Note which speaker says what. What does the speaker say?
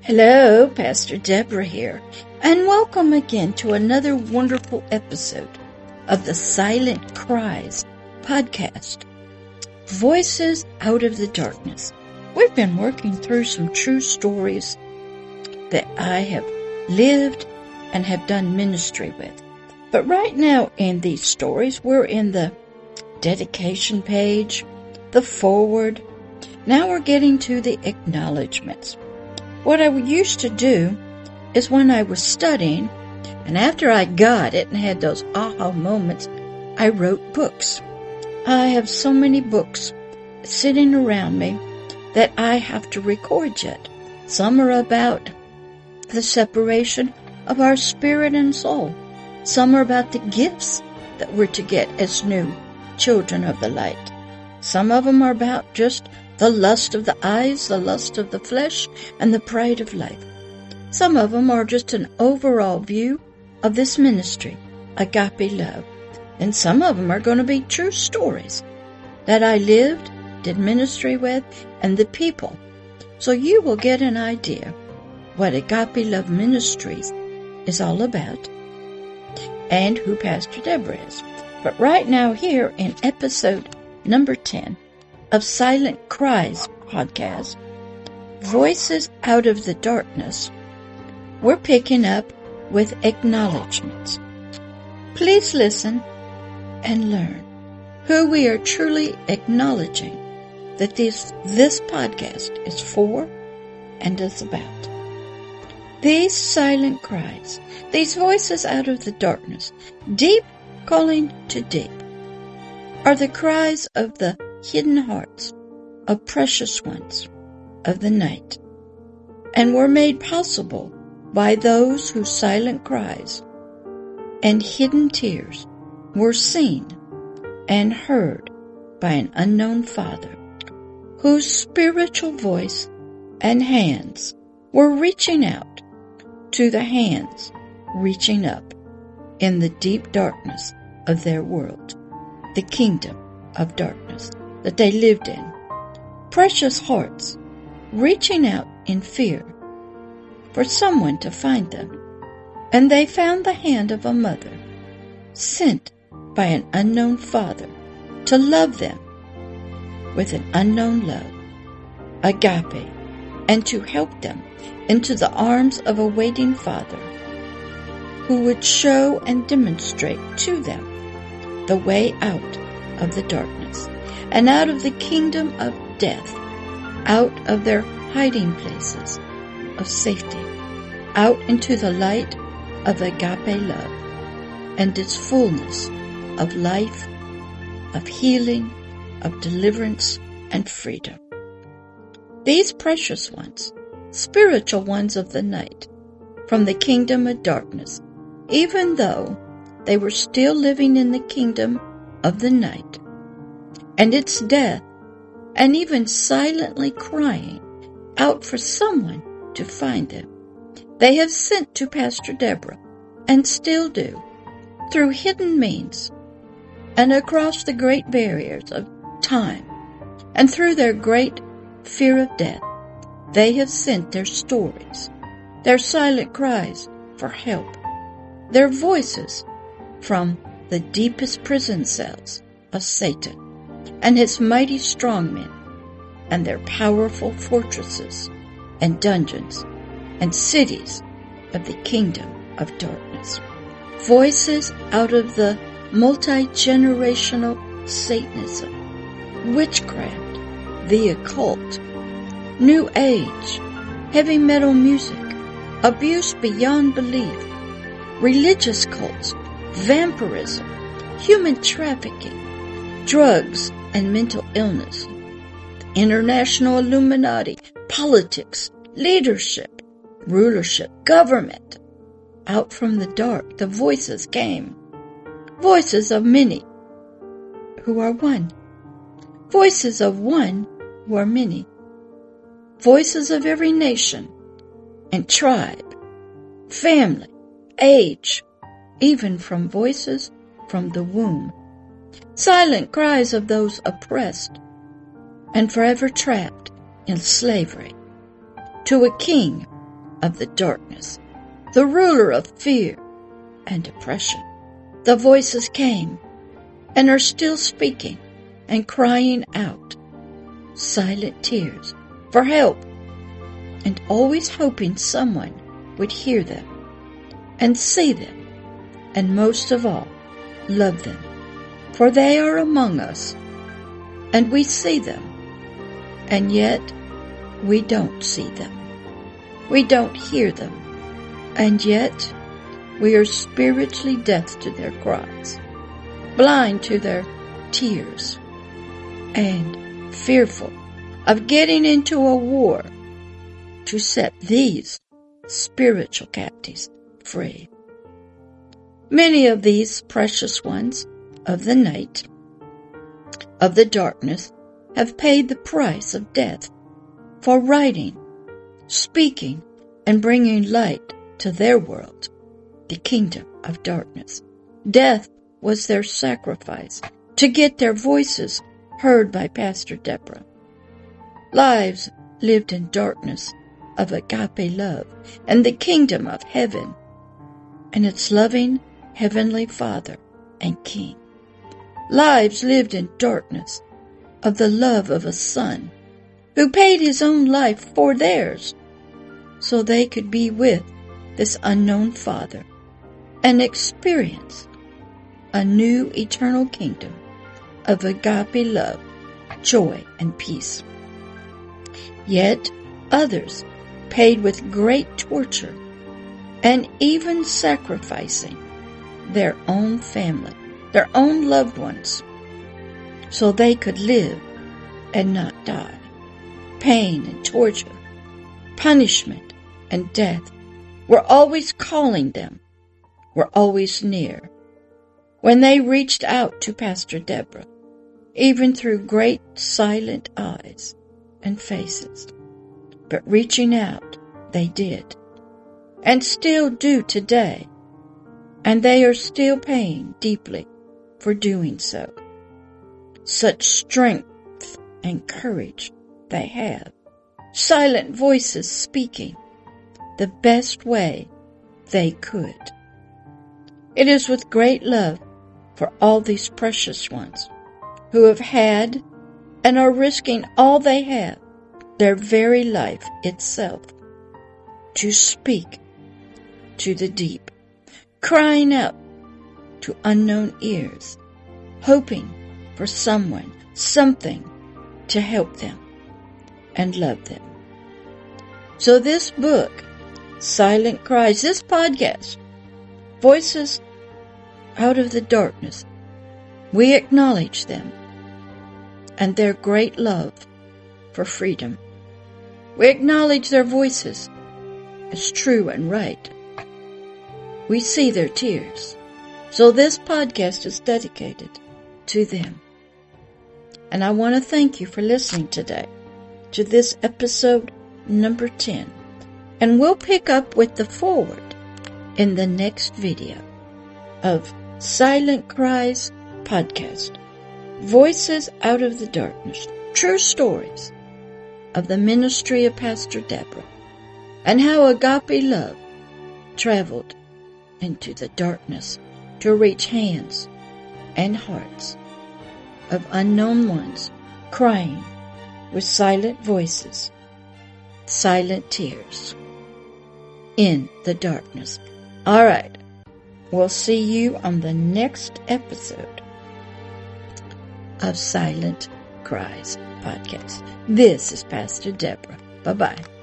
Speaker 1: Hello, Pastor Deborah here, and welcome again to another wonderful episode of the Silent Cries podcast, Voices Out of the Darkness. We've been working through some true stories that I have lived and have done ministry with. But right now in these stories, we're in the dedication page, the foreword. Now we're getting to the acknowledgements. What I used to do is when I was studying, and after I got it and had those aha moments, I wrote books. I have so many books sitting around me that I have to record yet. Some are about the separation of our spirit and soul. Some are about the gifts that we're to get as new children of the light. Some of them are about just the lust of the eyes, the lust of the flesh, and the pride of life. Some of them are just an overall view of this ministry, Agape Love. And some of them are going to be true stories that I lived, did ministry with, and the people. So you will get an idea what Agape Love Ministries is all about and who Pastor Deborah is. But right now here in episode number 10, of Silent Cries podcast, Voices Out of the Darkness, we're picking up with acknowledgements. Please listen and learn who we are truly acknowledging that this podcast is for and is about. These silent cries, these voices out of the darkness, deep calling to deep, are the cries of the hidden hearts of precious ones of the night, and were made possible by those whose silent cries and hidden tears were seen and heard by an unknown Father, whose spiritual voice and hands were reaching out to the hands reaching up in the deep darkness of their world, the kingdom of darkness that they lived in. Precious hearts reaching out in fear for someone to find them. And they found the hand of a mother sent by an unknown Father to love them with an unknown love, agape, and to help them into the arms of a waiting Father who would show and demonstrate to them the way out of the darkness and out of the kingdom of death, out of their hiding places of safety, out into the light of agape love and its fullness of life, of healing, of deliverance, and freedom. These precious ones, spiritual ones of the night, from the kingdom of darkness, even though they were still living in the kingdom of the night, and its death, and even silently crying out for someone to find them, they have sent to Pastor Deborah, and still do, through hidden means, and across the great barriers of time, and through their great fear of death, they have sent their stories, their silent cries for help, their voices from the deepest prison cells of Satan and his mighty strongmen, and their powerful fortresses and dungeons and cities of the kingdom of darkness. Voices out of the multi-generational Satanism, witchcraft, the occult, New Age, heavy metal music, abuse beyond belief, religious cults, vampirism, human trafficking, drugs and mental illness, international Illuminati, politics, leadership, rulership, government. Out from the dark, the voices came. Voices of many who are one. Voices of one who are many. Voices of every nation and tribe, family, age, even from voices from the womb. Silent cries of those oppressed and forever trapped in slavery, to a king of the darkness, the ruler of fear and depression. The voices came and are still speaking and crying out silent tears for help, and always hoping someone would hear them and see them, and most of all, love them. For they are among us, and we see them, and yet we don't see them. We don't hear them, and yet we are spiritually deaf to their cries, blind to their tears, and fearful of getting into a war to set these spiritual captives free. Many of these precious ones of the night, of the darkness, have paid the price of death for writing, speaking, and bringing light to their world, the kingdom of darkness. Death was their sacrifice to get their voices heard by Pastor Deborah. Lives lived in darkness of agape love and the kingdom of heaven and its loving heavenly Father and King. Lives lived in darkness of the love of a Son who paid his own life for theirs so they could be with this unknown Father and experience a new eternal kingdom of agape love, joy, and peace. Yet others paid with great torture and even sacrificing their own family, their own loved ones, so they could live and not die. Pain and torture, punishment and death were always calling them, were always near. When they reached out to Pastor Deborah, even through great silent eyes and faces, but reaching out they did, and still do today, and they are still paying deeply for doing so. Such strength and courage they have, silent voices speaking the best way they could. It is with great love for all these precious ones who have had and are risking all they have, their very life itself, to speak to the deep, crying out to unknown ears, hoping for someone, something to help them and love them. So this book, Silent Cries, this podcast, Voices Out of the Darkness, we acknowledge them and their great love for freedom. We acknowledge their voices as true and right. We see their tears. So this podcast is dedicated to them. And I want to thank you for listening today to this episode number 10. And we'll pick up with the forward in the next video of Silent Cries podcast. Voices Out of the Darkness. True stories of the ministry of Pastor Deborah and how Agape Love traveled into the darkness to reach hands and hearts of unknown ones crying with silent voices, silent tears in the darkness. All right. We'll see you on the next episode of Silent Cries podcast. This is Pastor Deborah. Bye-bye.